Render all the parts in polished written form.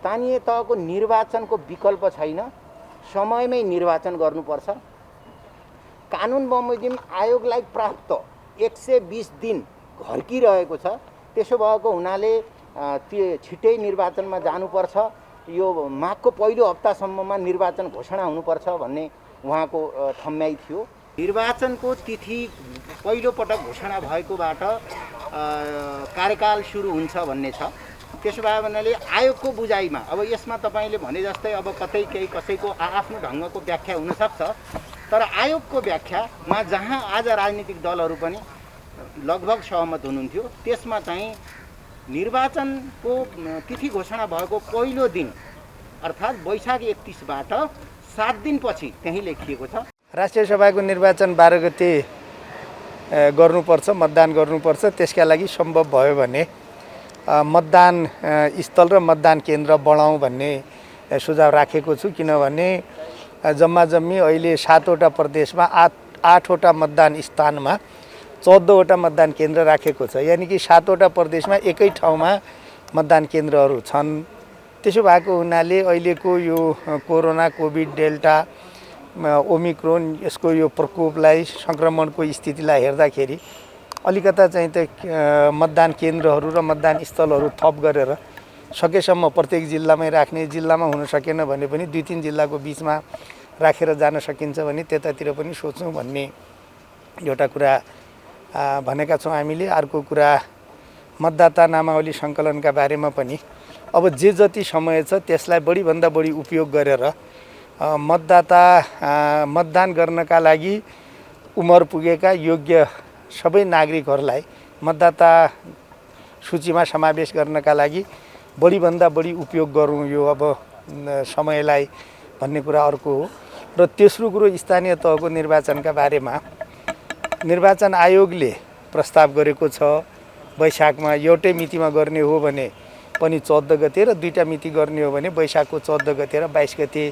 स्थानीय तहको निर्वाचनको विकल्प छैन, समयमै निर्वाचन गर्नुपर्छ। कानुन बमोजिम आयोगलाई प्राप्त 120 दिन घर्किरहेको छ। त्यसो भएको हुनाले छिट्टै निर्वाचनमा जानुपर्छ। यो माघको पहिलो हप्तासम्ममा निर्वाचन घोषणा हुनुपर्छ भन्ने उहाँको ठम्याइ थियो। निर्वाचनको तिथि पहिलो पटक घोषणा भएकोबाट कार्यकाल सुरु हुन्छ भन्ने छ। त्यसो भए भन्नाले आयोगको बुझाइमा अब यसमा तपाईँले भने जस्तै अब कतै केही कसैको आफ्नो ढङ्गको व्याख्या हुनसक्छ, तर आयोगको व्याख्यामा जहाँ आज राजनीतिक दलहरू पनि लगभग सहमत हुनुहुन्थ्यो, त्यसमा चाहिँ निर्वाचनको तिथि घोषणा भएको पहिलो दिन अर्थात् वैशाख 31बाट 7 दिनपछि त्यही लेखिएको छ। राष्ट्रिय सभाको निर्वाचन 12 गते गर्नुपर्छ, मतदान गर्नुपर्छ। त्यसका लागि सम्भव भयो भने मतदान स्थल र मतदान केन्द्र बढाउँ भन्ने सुझाव राखेको छु। किनभने जम्मा जम्मी अहिले 7वटा प्रदेशमा 8वटा मतदान स्थानमा 14वटा मतदान केन्द्र राखेको छ। यानि कि 7वटा प्रदेशमा एकै ठाउँमा मतदान केन्द्रहरू छन्। त्यसो भएको हुनाले अहिलेको यो कोरोना, कोभिड, डेल्टा, ओमिक्रोन यसको यो प्रकोपलाई, सङ्क्रमणको स्थितिलाई हेर्दाखेरि अलिकता चाहिँ त मतदान केन्द्रहरू र मतदान स्थलहरू थप गरेर सकेसम्म प्रत्येक जिल्लामै राख्ने, जिल्लामा हुन सकेन भने पनि 2-3 जिल्लाको बिचमा राखेर जान सकिन्छ भने त्यतातिर पनि सोचौँ भन्ने एउटा कुरा भनेका छौँ हामीले। अर्को कुरा मतदाता नामावली सङ्कलनका बारेमा पनि अब जे जति समय छ त्यसलाई बढीभन्दा बढी उपयोग गरेर मतदान गर्नका लागि उमेर पुगेका योग्य सबै नागरिकहरूलाई मतदाता सूचीमा समावेश गर्नका लागि बढीभन्दा बढी उपयोग गरौँ यो अब समयलाई भन्ने कुरा अर्को हो। र तेस्रो कुरो स्थानीय तहको निर्वाचनका बारेमा निर्वाचन आयोगले प्रस्ताव गरेको छ वैशाखमा एउटै मितिमा गर्ने हो भने पनि 14 गते र 2टा मिति गर्ने हो भने वैशाखको 14 गते र 22 गते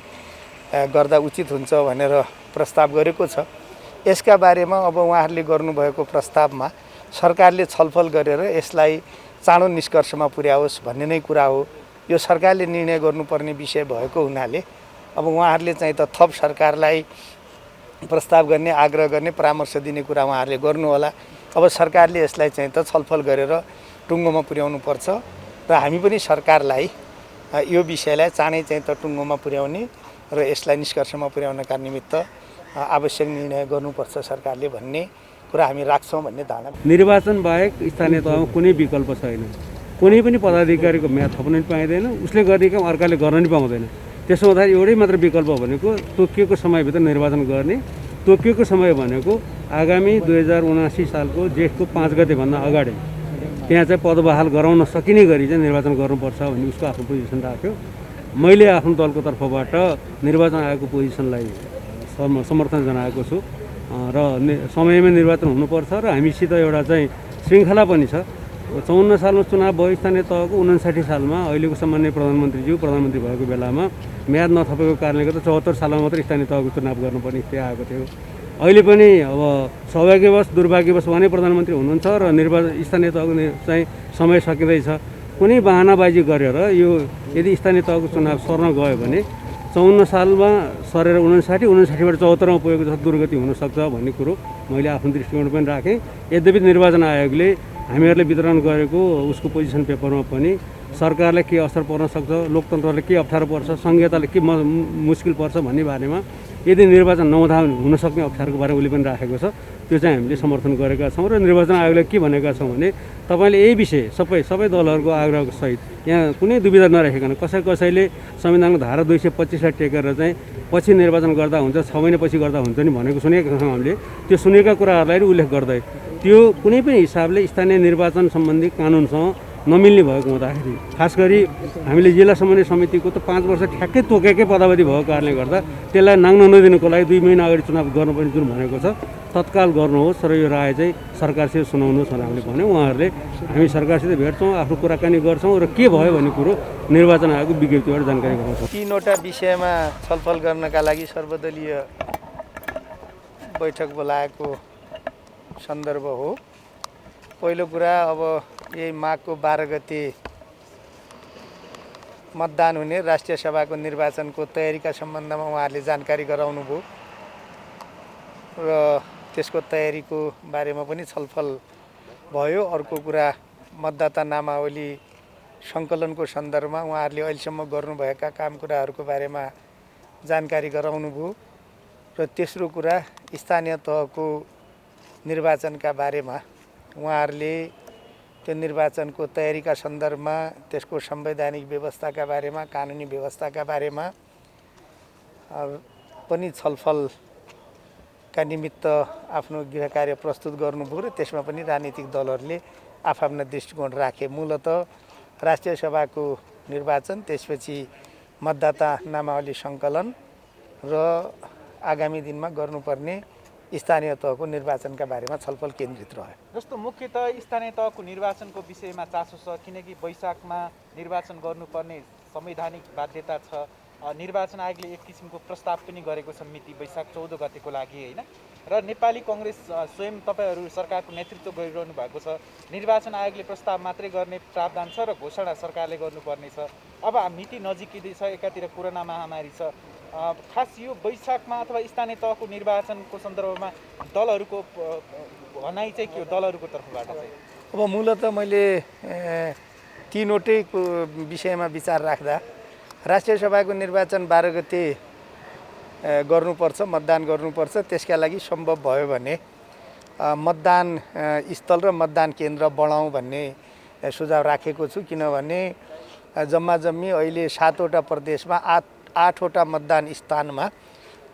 गर्दा उचित हुन्छ भनेर प्रस्ताव गरेको छ। यसका बारेमा अब उहाँहरूले गर्नुभएको प्रस्तावमा सरकारले छलफल गरेर यसलाई चाँडो निष्कर्षमा पुर्याओस् भन्ने नै कुरा हो। यो सरकारले निर्णय गर्नुपर्ने विषय भएको हुनाले अब उहाँहरूले चाहिँ त थप सरकारलाई प्रस्ताव गर्ने, आग्रह गर्ने, परामर्श दिने कुरा उहाँहरूले गर्नुहोला। अब सरकारले यसलाई चाहिँ त छलफल गरेर टुङ्गोमा पुर्याउनु पर्छ र हामी पनि सरकारलाई यो विषयलाई चाँडै चाहिँ त टुङ्गोमा पुर्याउने र यसलाई निष्कर्षमा पुर्याउनका निमित्त आवश्यक निर्णय गर्नुपर्छ सरकारले भन्ने कुरा हामी राख्छौँ भन्ने धारणा। निर्वाचन बाहेक स्थानीय तहमा कुनै विकल्प छैन। कुनै पनि पदाधिकारीको म्याद थप्न पनि पाइँदैन, उसले गर्ने काम अर्काले गर्न पनि पाउँदैन। त्यसो हुँदा एउटै मात्र विकल्प भनेको तोकिएको समयभित्र निर्वाचन गर्ने। तोकिएको समय भनेको आगामी 2079 सालको जेठको 5 गतेभन्दा अगाडि त्यहाँ चाहिँ पदबहाल गराउन सकिने गरी चाहिँ निर्वाचन गर्नुपर्छ भन्ने उसको आफ्नो पोजिसन राख्यो। मैले आफ्नो दलको तर्फबाट निर्वाचन आयोगको पोजिसनलाई समर्थन जनाएको छु र समयमै निर्वाचन हुनुपर्छ र हामीसित एउटा चाहिँ श्रृङ्खला पनि छ। 54 सालमा चुनाव भयो स्थानीय तहको, 59 सालमा अहिलेको सामान्य प्रधानमन्त्रीज्यू प्रधानमन्त्री भएको बेलामा म्याद नथपेको कारणले गर्दा 74 सालमा मात्रै स्थानीय तहको चुनाव गर्नुपर्ने स्थिति आएको थियो। अहिले पनि अब सौभाग्यवश दुर्भाग्यवश उहाँ नै प्रधानमन्त्री हुनुहुन्छ र स्थानीय तहको चाहिँ समय सकिँदैछ। कुनै बहानाबाजी गरेर यो यदि स्थानीय तहको चुनाव सर्न गयो भने 54 सालमा सरेर 59बाट 74मा पुगेको जस्तो दुर्गति हुनसक्छ भन्ने कुरो मैले आफ्नो दृष्टिकोण पनि राखेँ। यद्यपि निर्वाचन आयोगले हामीहरूले वितरण गरेको उसको पोजिसन पेपरमा पनि सरकारलाई के असर पर्न सक्छ, लोकतन्त्रलाई के अप्ठ्यारो पर्छ, संहिताले के मुस्किल पर्छ भन्ने बारेमा यदि निर्वाचन नहुँदा हुनसक्ने अप्ठ्यारोको बारेमा उसले पनि राखेको छ। त्यो चाहिँ हामीले समर्थन गरेका छौँ र निर्वाचन आयोगले के भनेका छौँ भने तपाईँले यही विषय सबै दलहरूको आग्रहको सहित यहाँ कुनै दुविधा नराखिकन कसैले संविधानको धारा 225लाई टेकेर चाहिँ पछि निर्वाचन गर्दा हुन्छ, 6 महिनापछि गर्दा हुन्छ नि भनेको सुनेका छौँ हामीले। त्यो सुनेका कुराहरूलाई उल्लेख गर्दै त्यो कुनै पनि हिसाबले स्थानीय निर्वाचन सम्बन्धी कानुनसँग नमिल्ने भएको हुँदाखेरि खास गरी हामीले जिल्ला समन्वय समितिको त 5 वर्ष ठ्याक्कै तोकेकै पदावधि भएको कारणले गर्दा त्यसलाई नाङ्न नदिनुको लागि 2 महिना अगाडि चुनाव गर्नुपर्ने जुन भनेको छ तत्काल गर्नुहोस् र यो राय चाहिँ सरकारसित सुनाउनुहोस् भनेर हामीले भन्यौँ। उहाँहरूले हामी सरकारसित भेट्छौँ, आफ्नो कुराकानी गर्छौँ र के भयो भन्ने कुरो निर्वाचन आयोगको विज्ञप्तिबाट जानकारी गराउँछौँ। 3वटा विषयमा छलफल गर्नका लागि सर्वदलीय बैठक बोलाएको सन्दर्भ हो। पहिलो कुरा अब यही माघको 12 गते मतदान हुने राष्ट्रिय सभाको निर्वाचनको तयारीका सम्बन्धमा उहाँहरूले जानकारी गराउनुभयो र त्यसको तयारीको बारेमा पनि छलफल भयो। अर्को कुरा मतदाता नामावली सङ्कलनको सन्दर्भमा उहाँहरूले अहिलेसम्म गर्नुभएका काम कुराहरूको बारेमा जानकारी गराउनुभयो र तेस्रो कुरा स्थानीय तहको निर्वाचनका बारेमा उहाँहरूले त्यो निर्वाचनको तयारीका सन्दर्भमा त्यसको संवैधानिक व्यवस्थाका बारेमा कानुनी व्यवस्थाका बारेमा पनि छलफलका निमित्त आफ्नो गृह कार्य प्रस्तुत गर्नुभयो र त्यसमा पनि राजनीतिक दलहरूले आफ्ना दृष्टिकोण राखे। मूलतः राष्ट्रिय सभाको निर्वाचन, त्यसपछि मतदाता नामावली सङ्कलन र आगामी दिनमा गर्नुपर्ने स्थानीय तहको निर्वाचनका बारेमा छलफल केन्द्रित रह्यो। जस्तो मुख्यतः स्थानीय तहको निर्वाचनको विषयमा चासो छ, किनकि वैशाखमा निर्वाचन गर्नुपर्ने संवैधानिक बाध्यता छ। निर्वाचन आयोगले एक किसिमको प्रस्ताव पनि गरेको छ मिति वैशाख 14 गतेको लागि होइन, र नेपाली कङ्ग्रेस स्वयं तपाईँहरू सरकारको नेतृत्व गरिरहनु भएको छ। निर्वाचन आयोगले प्रस्ताव मात्रै गर्ने प्रावधान छ र घोषणा सरकारले गर्नुपर्ने छ। अब मिति नजिकिँदैछ, एकातिर कोरोना महामारी छ। खास यो वैशाखमा अथवा स्थानीय तहको निर्वाचनको सन्दर्भमा दलहरूको भनाइ चाहिँ के हो दलहरूको तर्फबाट चाहिँ? अब मूलतः मैले तीनवटैको विषयमा विचार राख्दा राष्ट्रिय सभाको निर्वाचन 12 गते गर्नुपर्छ, मतदान गर्नुपर्छ। त्यसका लागि सम्भव भयो भने मतदान स्थल र मतदान केन्द्र बढाउँ भन्ने सुझाव राखेको छु। किनभने जम्मा जम्मी अहिले 7वटा प्रदेशमा 8वटा मतदान स्थानमा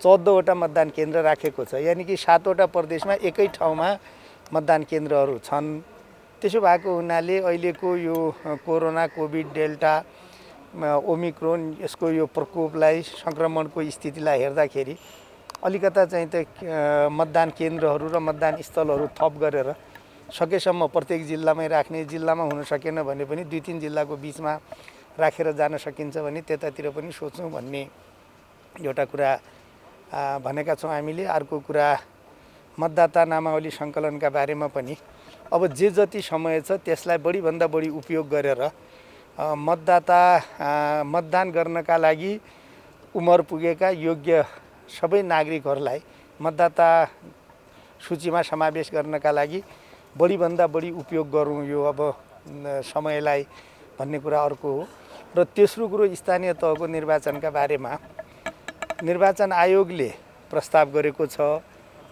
14वटा मतदान केन्द्र राखेको छ। यानि कि 7वटा प्रदेशमा एकै ठाउँमा मतदान केन्द्रहरू छन्। त्यसो भएको हुनाले अहिलेको यो कोरोना, कोभिड, डेल्टा, ओमिक्रोन यसको यो प्रकोपलाई, सङ्क्रमणको स्थितिलाई हेर्दाखेरि अलिकता चाहिँ त मतदान केन्द्रहरू र मतदान स्थलहरू थप गरेर सकेसम्म प्रत्येक जिल्लामै राख्ने, जिल्लामा हुन सकेन भने पनि 2-3 जिल्लाको बिचमा राखेर जान सकिन्छ भने त्यतातिर पनि सोचौँ भन्ने एउटा कुरा भनेका छौँ हामीले। अर्को कुरा मतदाता नामावली सङ्कलनका बारेमा पनि अब जे जति समय छ त्यसलाई बढीभन्दा बढी उपयोग गरेर मतदान गर्नका लागि उमेर पुगेका योग्य सबै नागरिकहरूलाई मतदाता सूचीमा समावेश गर्नका लागि बढीभन्दा बढी उपयोग गरौँ यो अब समयलाई भन्ने कुरा अर्को हो। र तेस्रो कुरो स्थानीय तहको निर्वाचनका बारेमा निर्वाचन आयोगले प्रस्ताव गरेको छ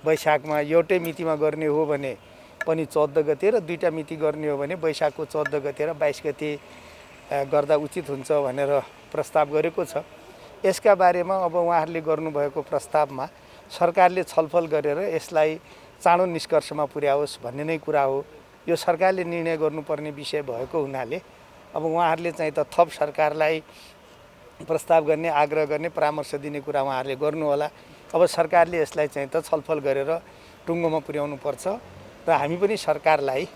वैशाखमा एउटै मितिमा गर्ने हो भने पनि 14 गते र 2टा मिति गर्ने हो भने वैशाखको 14 गते र 22 गते गर्दा उचित हुन्छ भनेर प्रस्ताव गरेको छ। यसका बारेमा अब उहाँहरूले गर्नुभएको प्रस्तावमा सरकारले छलफल गरेर यसलाई चाँडो निष्कर्षमा पुर्याओस् भन्ने नै कुरा हो। यो सरकारले निर्णय गर्नुपर्ने विषय भएको हुनाले अब उहाँहरूले चाहिँ त थप सरकारलाई प्रस्ताव गर्ने, आग्रह गर्ने, परामर्श दिने कुरा उहाँहरूले गर्नुहोला। अब सरकारले यसलाई चाहिँ त छलफल गरेर टुङ्गोमा पुर्याउनु पर्छ र हामी पनि सरकारलाई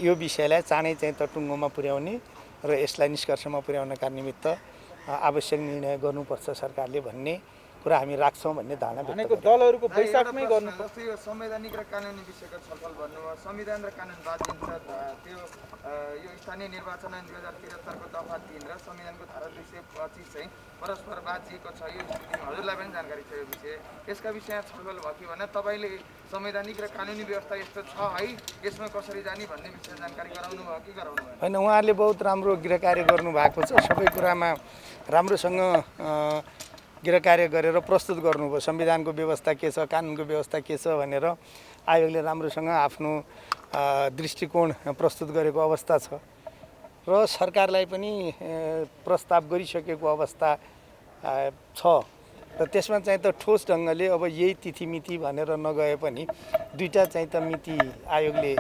यो विषयलाई चाँडै चाहिँ त टुङ्गोमा पुर्याउने र यसलाई निष्कर्षमा पुर्याउनका निमित्त आवश्यक निर्णय गर्नुपर्छ सरकारले भन्ने कुरा हामी राख्छौँ भन्ने धारणा व्यक्त गरेको दलहरूको वैशाखमै गर्नुपर्छ। यो संवैधानिक र कानुनी विषयको छलफल भन्नुभयो। संविधान र कानुन बाँधिन्छ, त्यो यो स्थानीय निर्वाचन ऐन 2073 को दफा 3 र संविधानको धारा 225 चाहिँ परस्पर बाँधिएको छ। यो स्थितिमा हजुरलाई पनि जानकारी छ यो विषय, यसका विषयमा छलफल भयो कि भने तपाईँले संवैधानिक र कानुनी व्यवस्था यस्तो छ है, यसमा कसरी जाने भन्ने विषय जानकारी गराउनु भयो कि गराउनु भएन? होइन, उहाँहरूले बहुत राम्रो गृह कार्य गर्नुभएको छ। सबै कुरामा राम्रोसँग गृह कार्य गरेर प्रस्तुत गर्नुभयो। संविधानको व्यवस्था के छ, कानुनको व्यवस्था के छ भनेर आयोगले राम्रोसँग आफ्नो दृष्टिकोण प्रस्तुत गरेको अवस्था छ र सरकारलाई पनि प्रस्ताव गरिसकेको अवस्था छ र त्यसमा चाहिँ त ठोस ढङ्गले अब यही तिथि मिति भनेर नगए पनि 2टा चाहिँ त मिति आयोगले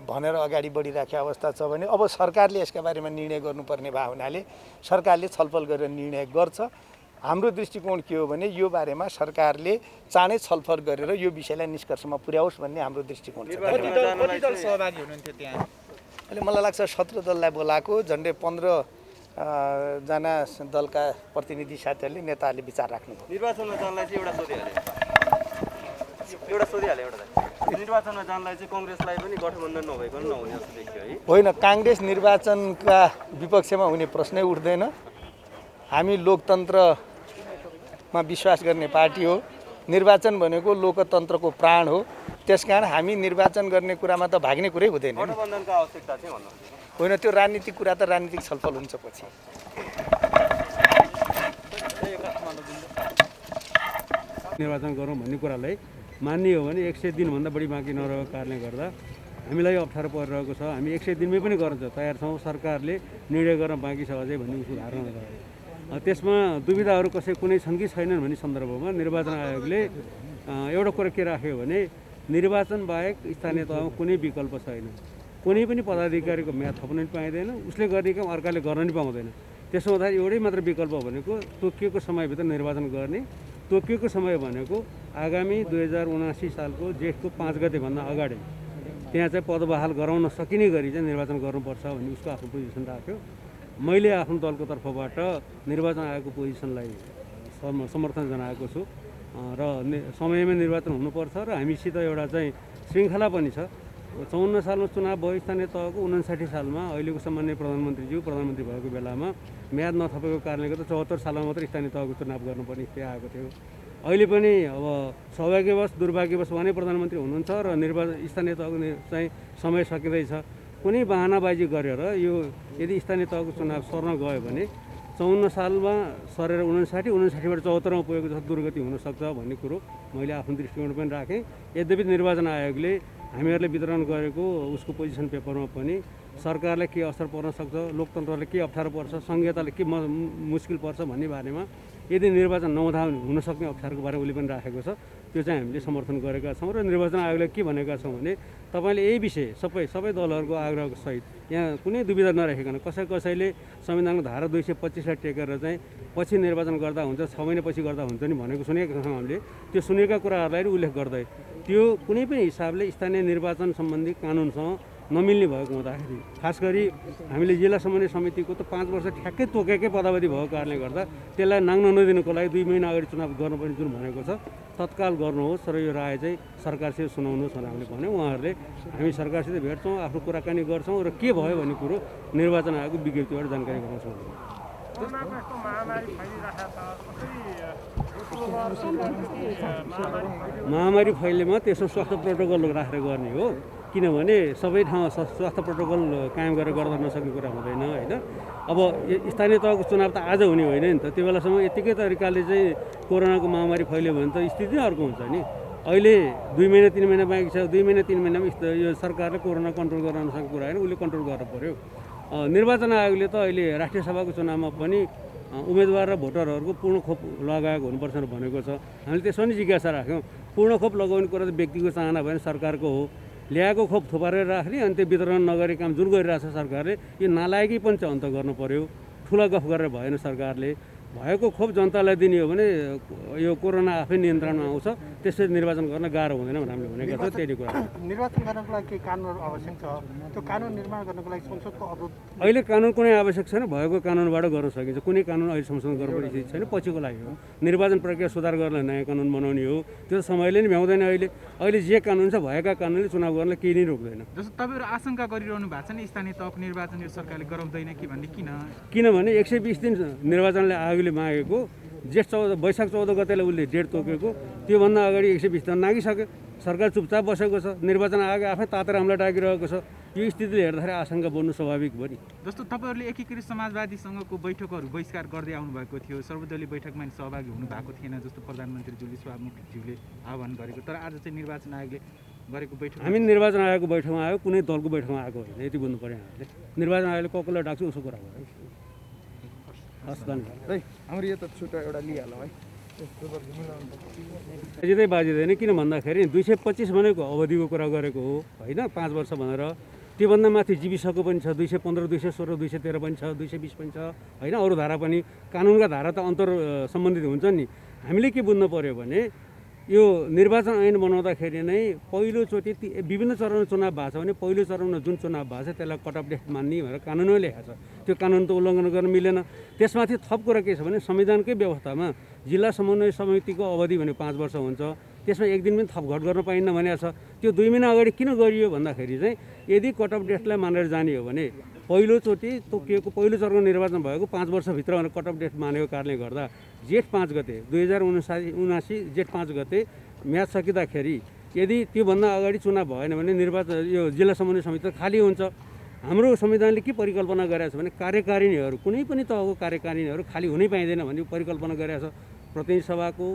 भनेर अगाडि बढिराखेको अवस्था छ भने अब सरकारले यसका बारेमा निर्णय गर्नुपर्ने भए हुनाले सरकारले छलफल गरेर निर्णय गर्छ। हाम्रो दृष्टिकोण के हो भने यो बारेमा सरकारले चाँडै छलफल गरेर यो विषयलाई निष्कर्षमा पुर्याओस् भन्ने हाम्रो दृष्टिकोण छ। कति दल सहभागी हुनुहुन्थ्यो त्यहाँ? अहिले मलाई लाग्छ 17 दललाई बोलाएको, झन्डै 15 जना दलका प्रतिनिधि साथीहरूले नेताहरूले विचार राख्नुभयो। निर्वाचनमा जानलाई चाहिँ एउटा सोधिहाले निर्वाचनमा जानलाई चाहिँ कङ्ग्रेसलाई पनि गठबन्धन नभइकन नहुने जस्तो देखियो है? होइन, काङ्ग्रेस निर्वाचनका विपक्षमा हुने प्रश्नै उठ्दैन हामी लोकतन्त्रमा विश्वास गर्ने पार्टी हो। निर्वाचन भनेको लोकतन्त्रको प्राण हो। त्यसकारण हामी निर्वाचन गर्ने कुरामा त भाग्ने कुरै हुँदैन नि। गठबन्धनको आवश्यकता चाहिँ भन्नुहुन्छ? होइन, त्यो राजनीतिक कुरा त राजनीतिक छलफल हुन्छ पछि। निर्वाचन गरौँ भन्ने कुरालाई मान्ने हो भने 100 दिनभन्दा बढी बाँकी नरहेको कारणले गर्दा हामीलाई अप्ठ्यारो परिरहेको छ। हामी 100 दिनमै पनि गर्न तयार छौँ। सरकारले निर्णय गर्न बाँकी छ अझै भन्ने उसको धारणा गरायो। त्यसमा दुविधाहरू कुनै छन् कि छैनन् भन्ने सन्दर्भमा निर्वाचन आयोगले एउटा कुरा के राख्यो भने निर्वाचन बाहेक स्थानीय तहमा कुनै विकल्प छैन। कुनै पनि पदाधिकारीको म्याद थप्न पनि पाइँदैन, उसले गर्ने काम अर्काले गर्न पनि पाउँदैन। त्यसो हुँदाखेरि एउटै मात्र विकल्प भनेको तोकिएको समयभित्र निर्वाचन गर्ने। तोकिएको समय भनेको आगामी 2079 सालको जेठको 5 गतेभन्दा अगाडि त्यहाँ चाहिँ पदबहाल गराउन सकिने गरी चाहिँ निर्वाचन गर्नुपर्छ भन्ने उसको आफ्नो पोजिसन राख्यो। मैले आफ्नो दलको तर्फबाट निर्वाचन आयोगको पोजिसनलाई समर्थन जनाएको छु र समयमै निर्वाचन हुनुपर्छ र हामीसित एउटा चाहिँ श्रृङ्खला पनि छ। 54 सालमा चुनाव भयो स्थानीय तहको, 59 सालमा अहिलेको सम्माननीय प्रधानमन्त्रीज्यू प्रधानमन्त्री भएको बेलामा म्याद नथपेको कारणले गर्दा 74 सालमा मात्रै स्थानीय तहको चुनाव गर्नुपर्ने स्थिति आएको थियो। अहिले पनि अब सौभाग्यवश दुर्भाग्यवश उहाँ नै प्रधानमन्त्री हुनुहुन्छ र स्थानीय तहको चाहिँ समय सकिँदैछ। कुनै बहानाबाजी गरेर यो यदि स्थानीय तहको चुनाव सर्न गयो भने 54 सालमा सरेर 59बाट 74मा पुगेको जस्तो दुर्गति हुनसक्छ भन्ने कुरो मैले आफ्नो दृष्टिकोण पनि राखेँ। यद्यपि निर्वाचन आयोगले हामीहरूले वितरण गरेको उसको पोजिसन पेपरमा पनि सरकारलाई के असर पर्न सक्छ, लोकतन्त्रलाई के अप्ठ्यारो पर्छ, सङ्घीयताले के मुस्किल पर्छ भन्ने बारेमा यदि निर्वाचन नहुँदा हुनसक्ने अप्ठ्यारोको बारेमा उसले पनि राखेको छ। त्यो चाहिँ हामीले समर्थन गरेका छौँ र निर्वाचन आयोगले के भनेका छौँ भने तपाईँले यही विषय सबै दलहरूको आग्रहको सहित यहाँ कुनै दुविधा नराखिकन कसैले संविधानको धारा 225लाई टेकेर चाहिँ पछि निर्वाचन गर्दा हुन्छ, 6 महिनापछि गर्दा हुन्छ नि भनेको सुनेका छौँ हामीले। त्यो सुनेका कुराहरूलाई उल्लेख गर्दै त्यो कुनै पनि हिसाबले स्थानीय निर्वाचन सम्बन्धी कानुनसँग नमिल्ने भएको हुँदाखेरि खास गरी हामीले जिल्ला समन्वय समितिको त 5 वर्ष ठ्याक्कै तोकेकै पदावधि भएको कारणले गर्दा त्यसलाई नाङ्न नदिनुको लागि 2 महिना अगाडि चुनाव गर्नुपर्ने जुन भनेको छ तत्काल गर्नुहोस् र यो राय चाहिँ सरकारसित सुनाउनुहोस् भनेर हामीले भन्यौँ। उहाँहरूले हामी सरकारसित भेट्छौँ, आफ्नो कुराकानी गर्छौँ र के भयो भन्ने कुरो निर्वाचन आयोगको विज्ञप्तिबाट जानकारी गराउँछौँ। महामारी फैलेमा त्यसो स्वास्थ्य प्रोटोकल राखेर गर्ने हो। किनभने सबै ठाउँमा स्वास्थ्य प्रोटोकल कायम गरेर गर्दा नसक्ने कुरा हुँदैन होइन। अब स्थानीय तहको चुनाव त आज हुने होइन नि त। त्यो बेलासम्म यत्तिकै तरिकाले चाहिँ कोरोनाको महामारी फैल्यो भने त स्थिति नै अर्को हुन्छ नि। अहिले 2 महिना 3 महिना बाँकी छ। 2 महिना 3 महिनामा यो सरकारले कोरोना कन्ट्रोल गर्न नसकेको कुरा होइन, उसले कन्ट्रोल गर्नु पऱ्यो। निर्वाचन आयोगले त अहिले राष्ट्रिय सभाको चुनावमा पनि उम्मेदवार र भोटरहरूको पूर्ण खोप लगाएको हुनुपर्छ भनेको छ। हामीले त्यसो पनि जिज्ञासा राख्यौँ। पूर्ण खोप लगाउने कुरा त व्यक्तिको चाहना भएन, सरकारको हो। ल्याएको खोप थुपारेर राख्ने अनि त्यो वितरण नगरी काम जुन गरिरहेछ सरकारले, यो नालायकी पनि चाहिँ अन्त गर्नु पऱ्यो। ठुला गफ गरेर भएन। सरकारले भएको खोप जनतालाई दिने हो भने यो कोरोना आफै नियन्त्रणमा आउँछ, त्यसरी निर्वाचन गर्न गाह्रो हुँदैन भनेर हामीले भनेका छौँ। त्यही कुरा निर्वाचन गर्नको लागि केही कानुनहरू आवश्यक छ। त्यो कानुन निर्माण गर्नको लागि संसदको अवरोध अहिले कानुन कुनै आवश्यक छैन। भएको कानुनबाट गर्न सकिन्छ। कुनै कानुन अहिले संशोधन गर्नुपर्ने स्थिति छैन। पछिको लागि हो। निर्वाचन प्रक्रिया सुधार गर्न नयाँ कानुन बनाउने हो। त्यो त समयले नै भ्याउँदैन। अहिले जे कानुन छ भएका कानुनले चुनाव गर्नलाई केही नै रोक्दैन। जस्तो तपाईँहरू आशंका गरिरहनु भएको छ नि स्थानीय तहको निर्वाचन यो सरकारले गराउँदैन कि भन्ने किनभने 120 दिन निर्वाचनले आयोगले मागेको, वैशाख 14 गतेलाई उसले डेट तोकेको, त्योभन्दा अगाडि 120 दिन नागिसक्यो। सरकार चुपचाप बसेको छ। निर्वाचन आयोग आफै तातेर हामीलाई डाकिरहेको छ। यो स्थितिले हेर्दाखेरि आशंका बन्नु स्वाभाविक भयो नि। जस्तो तपाईँहरूले एकीकृत समाजवादीसँगको बैठकहरू बहिष्कार गर्दै आउनुभएको थियो। सर्वदलीय बैठकमा सहभागी हुनुभएको थिएन जस्तो प्रधानमन्त्रीज्यूले सभामुखज्यूले आह्वान गरेको। तर आज चाहिँ निर्वाचन आयोगले गरेको बैठक, हामी निर्वाचन आयोगको बैठकमा आयो, कुनै दलको बैठकमा आएको होइन। यति बुझ्नु पऱ्यो हामीले। निर्वाचन आयोगले कसलाई डाक्छ उसको कुरा भयो। हस् धन्यवाद। हाम्रो यो त छुट्टा एउटा लिइहालौँ है। बाजिँदै बाजिँदैन। किन भन्दाखेरि 225 भनेको अवधिको कुरा गरेको हो होइन, 5 वर्ष भनेर। त्योभन्दा माथि जीविसको पनि छ, 215, 216, 213 पनि छ, 220 पनि छ होइन। अरू धारा पनि, कानुनका धारा त अन्तर सम्बन्धित हुन्छन् नि। हामीले के बुझ्नु पऱ्यो भने यो निर्वाचन ऐन बनाउँदाखेरि नै पहिलोचोटि विभिन्न चरणमा चुनाव भएको छ भने पहिलो चरणमा जुन चुनाव भएको छ त्यसलाई कट अफ डेट मान्ने भनेर कानुनमै लेखेको छ। त्यो कानुन त उल्लङ्घन गर्न मिलेन। त्यसमाथि थप कुरा के छ भने संविधानकै व्यवस्थामा जिल्ला समन्वय समितिको अवधि भने 5 वर्ष हुन्छ। त्यसमा एक दिन पनि थपघट गर्न पाइन्न भनेको छ। त्यो 2 महिना अगाडि किन गरियो भन्दाखेरि चाहिँ यदि कट अफ डेटलाई मानेर जाने हो भने पहिलोचोटि तोकिएको पहिलो चरणको निर्वाचन भएको 5 वर्षभित्र भनेर कट अफ डेट मानेको कारणले गर्दा जेठ 5 गते 2079 जेठ 5 गते म्याद सकिँदाखेरि यदि त्योभन्दा अगाडि चुनाव भएन भने निर्वाचन यो जिल्ला समन्वय समिति खाली हुन्छ। हाम्रो संविधानले के परिकल्पना गरेको छ भने कार्यकारिणीहरू कुनै पनि तहको कार्यकारिणीहरू खाली हुनै पाइँदैन भन्ने परिकल्पना गरेको छ। प्रतिनिधि सभाको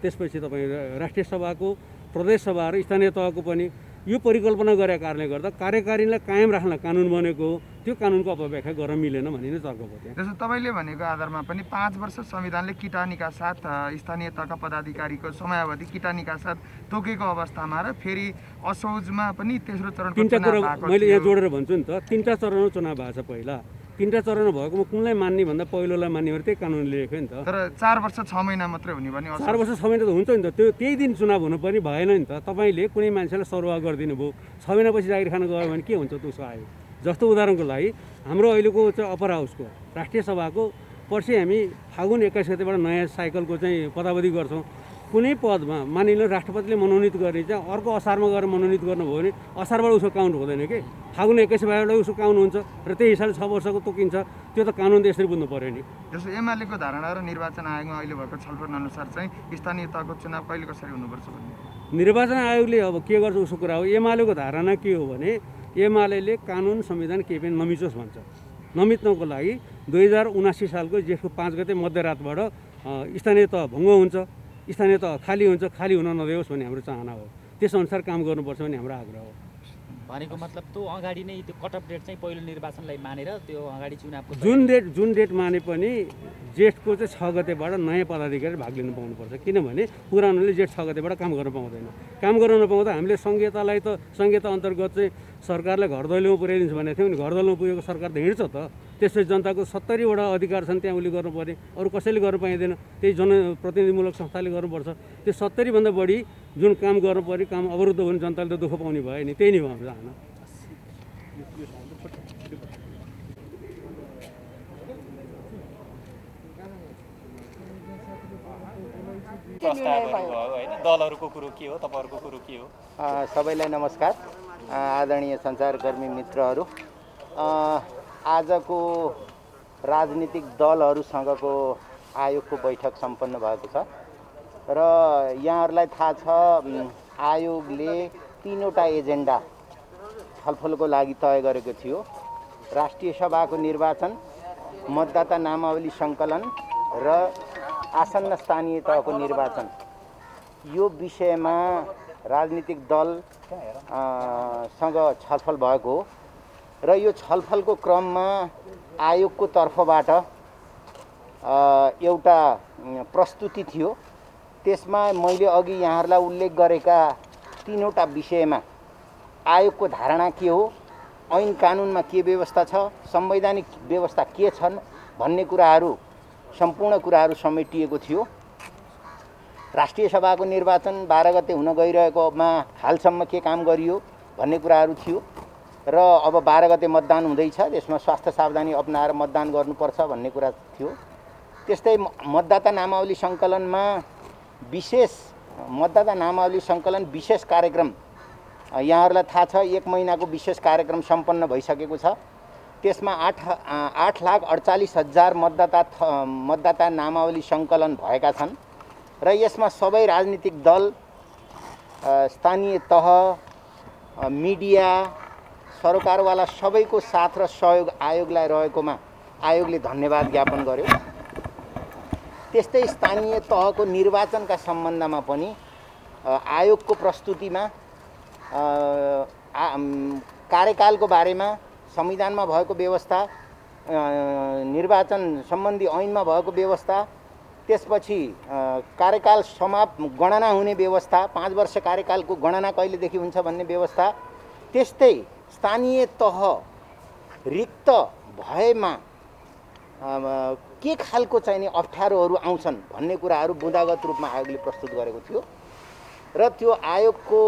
त्यसपछि तपाईँ राष्ट्रिय सभाको प्रदेश सभा र स्थानीय तहको पनि यो परिकल्पना गरेको कारणले गर्दा कार्यकारिणीलाई कायम राख्न कानुन बनेको हो। त्यो कानुनको अपव्याख्या गर्न मिलेन भन्ने नै तर्क भयो। त्यसो तपाईँले भनेको आधारमा पनि 5 वर्ष संविधानले किटानीका साथ स्थानीय तहका पदाधिकारीको समयावधि किटानीका साथ तोकेको अवस्थामा र फेरि असोजमा पनि तेस्रो चरणको तीनटा चुनाव कुरा भएको मैले यहाँ थियो। जोडेर भन्छु नि त, 3टा चरणमा चुनाव भएको छ। पहिला 3टा चरण भएकोमा कुनलाई मान्ने भन्दा पहिलोलाई मान्ने भने त्यही कानुनले लेख्यो नि त। तर 4 वर्ष 6 महिना मात्रै हुने भने 4 वर्ष 6 महिना त हुन्छ नि त, त्यो त्यही दिन चुनाव हुनु पनि भएन नि त। तपाईँले कुनै मान्छेलाई सरुवा गरिदिनु भयो, 6 महिनापछि जागिर खान गयो भने के हुन्छ त उसो आयो। जस्तो उदाहरणको लागि हाम्रो अहिलेको चाहिँ अप्पर हाउसको राष्ट्रिय सभाको पर्सि हामी फागुन 21 गतेबाट नयाँ साइकलको चाहिँ पदावधि गर्छौँ। कुनै पदमा मानिलो राष्ट्रपतिले मनोनित गर्ने चाहिँ अर्को असारमा गएर मनोनित गर्नुभयो भने असारबाट उसको काउन्ट हुँदैन कि, फागुन 21 भएबाट उसको काउन्ट हुन्छ र त्यही हिसाबले 6 वर्षको तोकिन्छ। त्यो त कानुन त यसरी बुझ्नु पऱ्यो नि। जस्तो एमालेको धारणा र निर्वाचन आयोगमा अहिले भएको छलफल अनुसार चाहिँ स्थानीय तहको चुनाव कहिले कसरी हुनुपर्छ भन्ने निर्वाचन आयोगले अब के गर्छ उसको कुरा हो। एमालेको धारणा के हो भने एमाले कानुन संविधान केही पनि नमिचोस् भन्छ। नमिच्नको लागि 2079 सालको जेठको 5 गते मध्यरातबाट स्थानीय तह भङ्ग हुन्छ, स्थानीय तह खाली हुन्छ, खाली हुन नदियोस् भन्ने हाम्रो चाहना हो। त्यसअनुसार काम गर्नुपर्छ भन्ने हाम्रो आग्रह हो। भनेको मतलब त्यो अगाडि नै त्यो कट अफ डेट चाहिँ पहिलो निर्वाचनलाई मानेर त्यो अगाडि चुनावको जुन डेट माने पनि जेठको चाहिँ 6 गतेबाट नयाँ पदाधिकारी भाग लिनु पाउनुपर्छ। किनभने पुरानोले जेठ 6 गतेबाट काम गर्न पाउँदैन। काम गर्न नपाउँदा हामीले संहितालाई त संहिता अन्तर्गत चाहिँ सरकारलाई घर दैलोमा पुर्याइदिन्छ भनेको थियो नि। घर दैलोमा पुगेको सरकार त हिँड्छ त। त्यसपछि जनताको 70वटा अधिकार छन्, त्यहाँ उसले गर्नुपर्ने, अरू कसैले गर्न पाइँदैन। त्यही जनप्रतिनिधिमूलक संस्थाले गर्नुपर्छ। त्यो 70भन्दा बढी जुन काम गर्नुपर्ने काम अवरुद्ध भने जनताले त दुःख पाउने भयो नि। त्यही नै हो हाम्रो चाहना। प्रस्तावहरू भयो होइन, दलहरूको कुरो के हो, तपाईँहरूको कुरो के हो? सबैलाई नमस्कार। आदरणीय सञ्चारकर्मी मित्रहरू, आजको राजनीतिक दलहरूसँगको आयोगको बैठक सम्पन्न भएको छ र यहाँहरूलाई थाहा छ आयोगले 3वटा एजेन्डा छलफलको लागि तय गरेको थियो। राष्ट्रिय सभाको निर्वाचन, मतदाता नामावली सङ्कलन र आसन्न स्थानीय तहको निर्वाचन। यो विषयमा राजनीतिक दल सँग छलफल भएको हो र यो छलफलको क्रममा आयोगको तर्फबाट एउटा प्रस्तुति थियो। त्यसमा मैले अघि यहाँहरूलाई उल्लेख गरेका 3वटा विषयमा आयोगको धारणा के हो, ऐन कानुनमा के व्यवस्था छ, संवैधानिक व्यवस्था के छन् भन्ने कुराहरू सम्पूर्ण कुराहरू समेटिएको थियो। राष्ट्रिय सभाको निर्वाचन 12 गते हुन गइरहेकोमा हालसम्म के काम गरियो भन्ने कुराहरू थियो र अब 12 गते मतदान हुँदैछ, त्यसमा स्वास्थ्य सावधानी अपनाएर मतदान गर्नुपर्छ भन्ने कुरा थियो। त्यस्तै मतदाता नामावली सङ्कलनमा विशेष मतदाता नामावली सङ्कलन विशेष कार्यक्रम यहाँहरूलाई थाहा छ 1 महिनाको विशेष कार्यक्रम सम्पन्न भइसकेको छ। त्यसमा 8,48,000 मतदाता नामावली सङ्कलन भएका छन् र यसमा सबै राजनीतिक दल, स्थानीय तह, मिडिया, सरकारवाला सबैको साथ र सहयोग आयोगलाई रहेकोमा आयोगले धन्यवाद ज्ञापन गर्यो। त्यस्तै स्थानीय तहको निर्वाचनका सम्बन्धमा पनि आयोगको प्रस्तुतिमा कार्यकालको बारेमा, संविधानमा भएको व्यवस्था, निर्वाचन सम्बन्धी ऐनमा भएको व्यवस्था, त्यसपछि कार्यकाल गणना हुने व्यवस्था, 5 वर्ष कार्यकालको गणना कहिलेदेखि हुन्छ भन्ने व्यवस्था, त्यस्तै स्थानीय तह रिक्त भएमा के खालको चाहिने अप्ठ्यारोहरू आउँछन् भन्ने कुराहरू बुँदागत रूपमा आयोगले प्रस्तुत गरेको थियो र त्यो आयोगको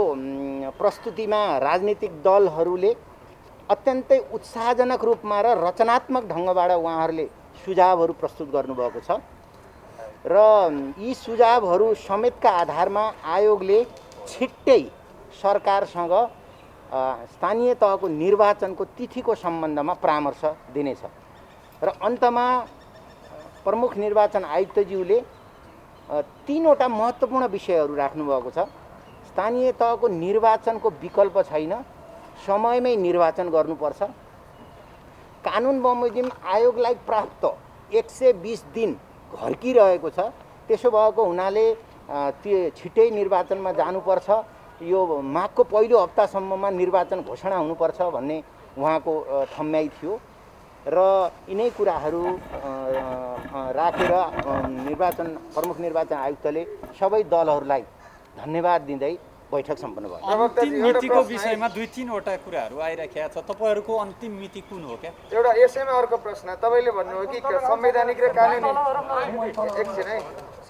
प्रस्तुतिमा राजनीतिक दलहरूले अत्यन्तै उत्साहजनक रूपमा र रचनात्मक ढङ्गबाट उहाँहरूले सुझावहरू प्रस्तुत गर्नुभएको छ। र यी सुझावहरू समेतका आधारमा आयोगले छिट्टै सरकारसँग स्थानीय तहको निर्वाचनको तिथिको सम्बन्धमा परामर्श दिनेछ। र अन्तमा प्रमुख निर्वाचन आयुक्तज्यूले 3वटा महत्त्वपूर्ण विषयहरू राख्नुभएको छ। स्थानीय तहको निर्वाचनको विकल्प छैन, समयमै निर्वाचन गर्नुपर्छ। कानुन बमोजिम आयोगलाई प्राप्त 120 दिन घर्किरहेको छ, त्यसो भएको हुनाले छिट्टै निर्वाचनमा जानुपर्छ। यो माघको पहिलो हप्तासम्ममा निर्वाचन घोषणा हुनुपर्छ भन्ने उहाँको ठम्याइ थियो र यिनै कुराहरू राखेर प्रमुख निर्वाचन आयुक्तले सबै दलहरूलाई धन्यवाद दिँदै बैठक सम्पन्न भयो। अन्तिम मितिको विषयमा 2-3वटा कुराहरू आइराखेका छ, तपाईँहरूको अन्तिम मिति कुन हो क्या? एउटा यसैमा अर्को प्रश्न, तपाईँले भन्नुभयो कि संवैधानिक र कानुनी एकछिन है,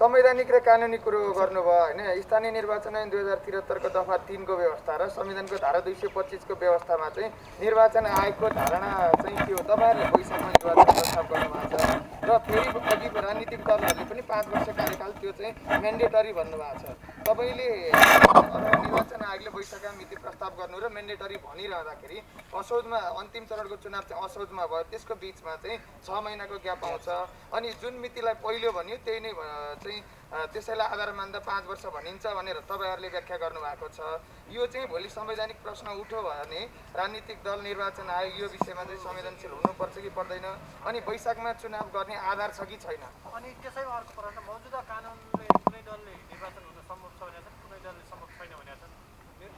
संवैधानिक र कानुनी कुरो गर्नुभयो होइन। स्थानीय निर्वाचन ऐन 2073 को दफा 3 को व्यवस्था र संविधानको धारा 225 को व्यवस्थामा चाहिँ निर्वाचन आयोगको धारणा चाहिँ के हो? तपाईँहरूले वैशाखमा निर्वाचन प्रस्ताव गर्नुभएको छ र फेरि अघि राजनीतिक दलहरूले पनि 5 वर्ष कार्यकाल त्यो चाहिँ म्यान्डेटरी भन्नुभएको छ। तपाईँले निर्वाचन आयोगले वैशाखमा मिति प्रस्ताव गर्नु र म्यान्डेटरी भनिरहँदाखेरि असोजमा अन्तिम चरणको चुनाव चाहिँ असोजमा भयो, त्यसको बिचमा चाहिँ 6 महिनाको ग्याप आउँछ। अनि जुन मितिलाई पहिलो भन्यो त्यही नै त्यसैलाई आधार मान्दा 5 वर्ष भनिन्छ भनेर तपाईँहरूले व्याख्या गर्नुभएको छ। यो चाहिँ भोलि संवैधानिक प्रश्न उठ्यो भने राजनीतिक दल निर्वाचन आयोग यो विषयमा चाहिँ संवेदनशील हुनुपर्छ कि पर्दैन? अनि वैशाखमा चुनाव गर्ने आधार छ कि छैन? अनि त्यसैमा अर्को प्रश्न, मौजुदा कानुनले कुनै दलले निर्वाचन हुन सम्भव छ भनेको छ, कुनै दलले सम्भव छैन भनेको छ,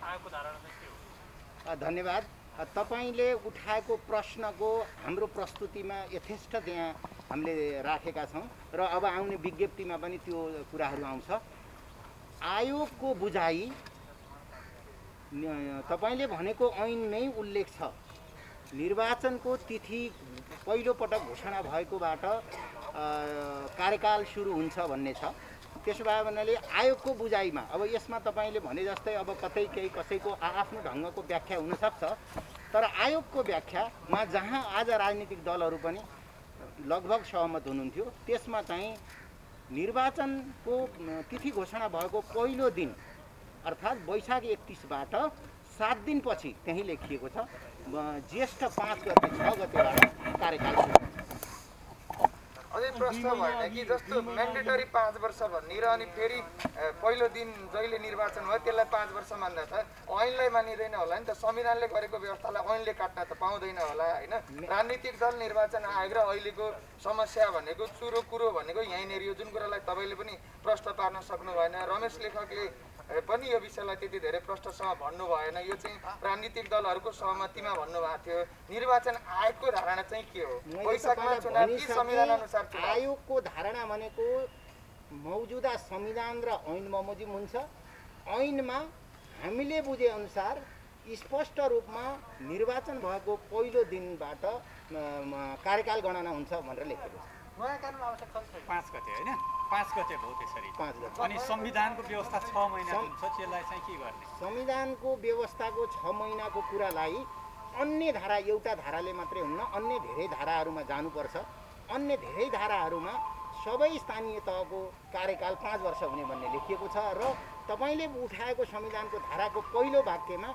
आयोगको धारणा चाहिँ के हो? धन्यवाद। तपाईँले उठाएको प्रश्नको हाम्रो प्रस्तुतिमा यथेष्ट त्यहाँ हामीले राखेका छौँ र अब आउने विज्ञप्तिमा पनि त्यो कुराहरू आउँछ। आयोगको बुझाइ तपाईँले भनेको ऐनमै उल्लेख छ। निर्वाचनको तिथि पहिलोपटक घोषणा भएकोबाट कार्यकाल सुरु हुन्छ भन्ने छ। त्यसो भए भन्नाले आयोगको बुझाइमा अब यसमा तपाईँले भने जस्तै अब कतै केही कसैको आफ्नो ढङ्गको व्याख्या हुनसक्छ, तर आयोगको व्याख्यामा जहाँ आज राजनीतिक दलहरू पनि लगभग सहमत हुनुहुन्थ्यो त्यसमा चाहिँ निर्वाचनको तिथि घोषणा भएको पहिलो दिन अर्थात् वैशाख 31बाट 7 दिनपछि त्यही लेखिएको छ ज्येष्ठ 5 गते 6 गतेबाट कार्यकाल सुरु हुन्छ। अझै प्रश्न भएन कि जस्तो म्यान्डेटरी 5 वर्ष भन्ने र अनि फेरि पहिलो दिन जहिले निर्वाचन भयो त्यसलाई 5 वर्ष मान्दा त ऐनलाई मानिँदैन होला नि त? संविधानले गरेको व्यवस्थालाई ऐनले काट्न त पाउँदैन होला होइन? राजनीतिक दल निर्वाचन आयोग र अहिलेको समस्या भनेको चुरो कुरो भनेको यहीँनिर यो जुन कुरालाई तपाईँले पनि प्रश्न पार्न सक्नु भएन, रमेश लेखकले पनि यो विषयलाई त्यति धेरै प्रश्नसँग भन्नु भएन, यो चाहिँ राजनीतिक दलहरूको सहमतिमा भन्नुभएको थियो। निर्वाचन आयोगको धारणा चाहिँ के हो? वैशाखमा चुनाव कि संविधान अनुसार चुनाव? आयोगको धारणा भनेको मौजुदा संविधान र ऐन बमोजिम हुन्छ। ऐनमा हामीले बुझे अनुसार स्पष्ट रूपमा निर्वाचन भएको पहिलो दिनबाट कार्यकाल गणना हुन्छ भनेर लेखेको छ। नयाँ कानुन आवश्यक छ 5 गते होइन? 5 गते भयो त्यसरी। 5 गते। अनि संविधानको व्यवस्था 6 महिना हुन्छ, त्यसलाई चाहिँ के गर्ने? संविधानको व्यवस्थाको 6 महिनाको कुरालाई अन्य धारा एउटा धाराले मात्रै हुन्न, अन्य धेरै धाराहरूमा जानुपर्छ। अन्य धेरै धाराहरूमा सबै स्थानीय तहको कार्यकाल 5 वर्ष हुने भन्ने लेखिएको छ र तपाईँले उठाएको संविधानको धाराको पहिलो वाक्यमा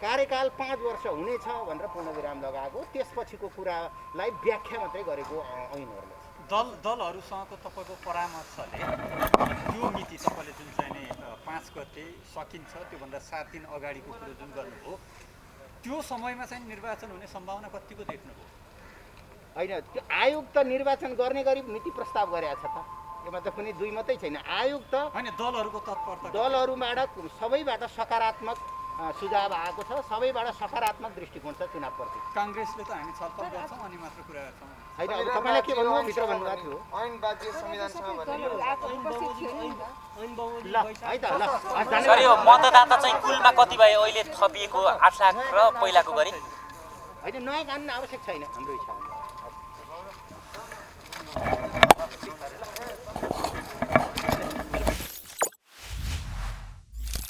कार्यकाल 5 वर्ष हुनेछ भनेर पूर्णविराम लगाएको, त्यसपछिको कुरालाई व्याख्या मात्रै गरेको ऐनहरूले। दलहरूसँगको तपाईँको परामर्शले त्यो मिति तपाईँले जुन चाहिँ नि 5 गते सकिन्छ त्योभन्दा 7 दिन अगाडिको कुरो जुन गर्नुभयो त्यो समयमा चाहिँ निर्वाचन हुने सम्भावना कतिको देख्नुभयो? होइन, त्यो आयोग त निर्वाचन गर्ने गरी मिति प्रस्ताव गरेको छ त, यसमा त कुनै दुई मात्रै छैन। आयोग त होइन, दलहरूको तत्परता दलहरूबाट सबैबाट सकारात्मक सुझाव आएको छ, सबैबाट सकारात्मक दृष्टिकोण छ चुनावप्रति। काङ्ग्रेसले त हामी छलफल गर्छौँ अनि मात्र कुरा गर्छौँ होइन। अब तपाईँलाई के भन्नुभयो भित्र भन्नुभएको थियो ऐन बाध्य संविधानसँग भन्ने ल है त ल सर, यो मतदाता चाहिँ कुलमा कति भयो अहिले थपिएको 8 लाख र पहिलाको गरी? होइन, नयाँ कानुन आवश्यक छैन हाम्रो हिसाबले।